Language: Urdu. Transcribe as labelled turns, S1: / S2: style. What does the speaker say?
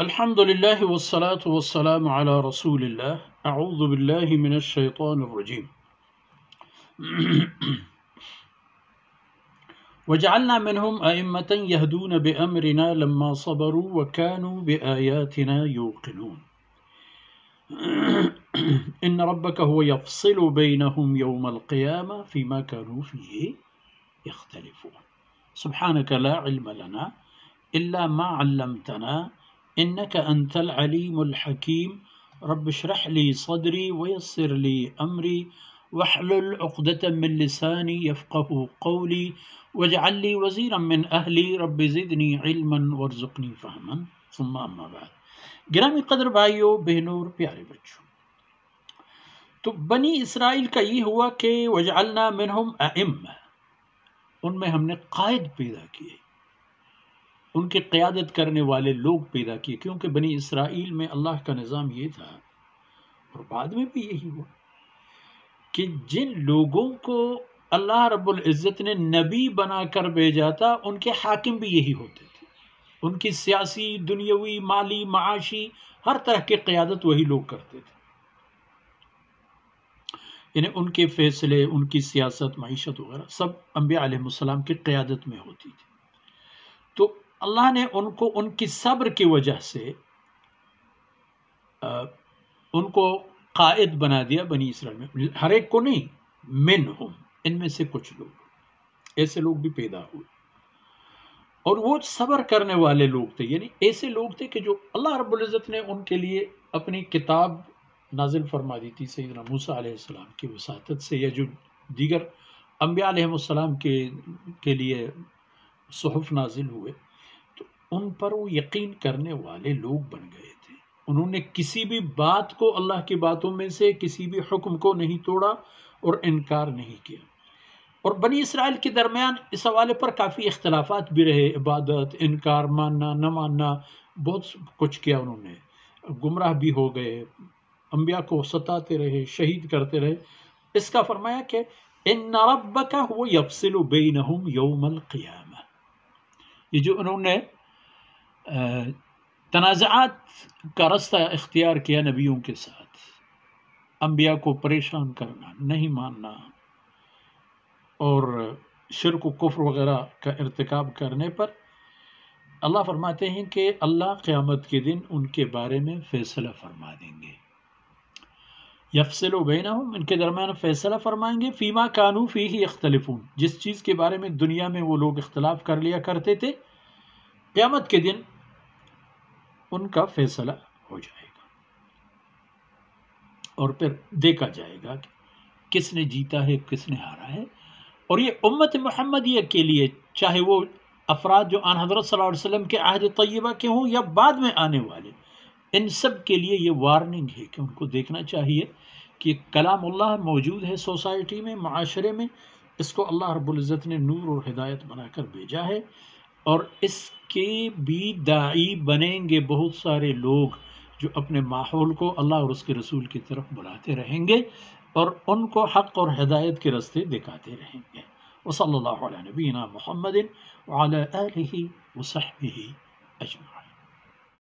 S1: الحمد لله والصلاة والسلام على رسول الله أعوذ بالله من الشيطان الرجيم وجعلنا منهم أئمة يهدون بأمرنا لما صبروا وكانوا بآياتنا يوقنون إن ربك هو يفصل بينهم يوم القيامة فيما كانوا فيه يختلفون سبحانك لا علم لنا إلا ما علمتنا إنك أنت العليم الحكيم رب اشرح لي صدري ويسر لي أمري واحلل عقدة من لساني يفقه قولي واجعل لي وزيرا من أهلي رب زدني علما وارزقني فهما ثم أما بعد گرامی قدر بھائیوں بہنوں اور پیارے بچوں، تو بنی اسرائیل کا یہ ہوا کہ وجعلنا منہم ائمہ، ان میں ہم نے قائد پیدا کیے، ان کی قیادت کرنے والے لوگ پیدا کیے، کیونکہ بنی اسرائیل میں اللہ کا نظام یہ تھا اور بعد میں بھی یہی ہوا کہ جن لوگوں کو اللہ رب العزت نے نبی بنا کر بھیجا تھا ان کے حاکم بھی یہی ہوتے تھے، ان کی سیاسی، دنیاوی، مالی، معاشی ہر طرح کی قیادت وہی لوگ کرتے تھے، یعنی ان کے فیصلے، ان کی سیاست، معیشت وغیرہ سب انبیاء علیہ السلام کی قیادت میں ہوتی تھی۔ تو اللہ نے ان کو ان کی صبر کی وجہ سے ان کو قائد بنا دیا بنی اسرائیل میں، ہر ایک کو نہیں، منہم، ان میں سے کچھ لوگ، ایسے لوگ بھی پیدا ہوئے اور وہ صبر کرنے والے لوگ تھے، یعنی ایسے لوگ تھے کہ جو اللہ رب العزت نے ان کے لیے اپنی کتاب نازل فرما دی تھی سیدنا موسیٰ علیہ السلام کی وساطت سے، یا جو دیگر انبیاء علیہ السلام کے لیے صحف نازل ہوئے، تو ان پر وہ یقین کرنے والے لوگ بن گئے تھے۔ انہوں نے کسی بھی بات کو، اللہ کی باتوں میں سے کسی بھی حکم کو نہیں توڑا اور انکار نہیں کیا۔ اور بنی اسرائیل کے درمیان اس حوالے پر کافی اختلافات بھی رہے، عبادت، انکار، ماننا نہ ماننا، بہت کچھ کیا انہوں نے، گمراہ بھی ہو گئے، انبیاء کو ستاتے رہے، شہید کرتے رہے۔ اس کا فرمایا کہ ان ربک هو یفصل بینہم یوم القیامہ، یہ جو انہوں نے تنازعات کا رستہ اختیار کیا نبیوں کے ساتھ، انبیاء کو پریشان کرنا، نہیں ماننا اور شرک و کفر وغیرہ کا ارتکاب کرنے پر، اللہ فرماتے ہیں کہ اللہ قیامت کے دن ان کے بارے میں فیصلہ فرما دیں گے، یفصل بینہم، ان کے درمیان فیصلہ فرمائیں گے، فیما کانوا فیہ یختلفون، جس چیز کے بارے میں دنیا میں وہ لوگ اختلاف کر لیا کرتے تھے، قیامت کے دن ان کا فیصلہ ہو جائے گا اور پھر دیکھا جائے گا کہ کس نے جیتا ہے، کس نے ہارا ہے۔ اور یہ امت محمدیہ کے لیے، چاہے وہ افراد جو آن حضرت صلی اللہ علیہ وسلم کے عہد طیبہ کے ہوں یا بعد میں آنے والے، ان سب کے لیے یہ وارننگ ہے کہ ان کو دیکھنا چاہیے کہ کلام اللہ موجود ہے سوسائٹی میں، معاشرے میں، اس کو اللہ رب العزت نے نور اور ہدایت بنا کر بھیجا ہے، اور اس کے بھی داعی بنیں گے بہت سارے لوگ جو اپنے ماحول کو اللہ اور اس کے رسول کی طرف بلاتے رہیں گے اور ان کو حق اور ہدایت کے راستے دکھاتے رہیں گے۔ وصلی اللہ علی نبینا محمد وعلی آلہ وصحبہ اجمعین۔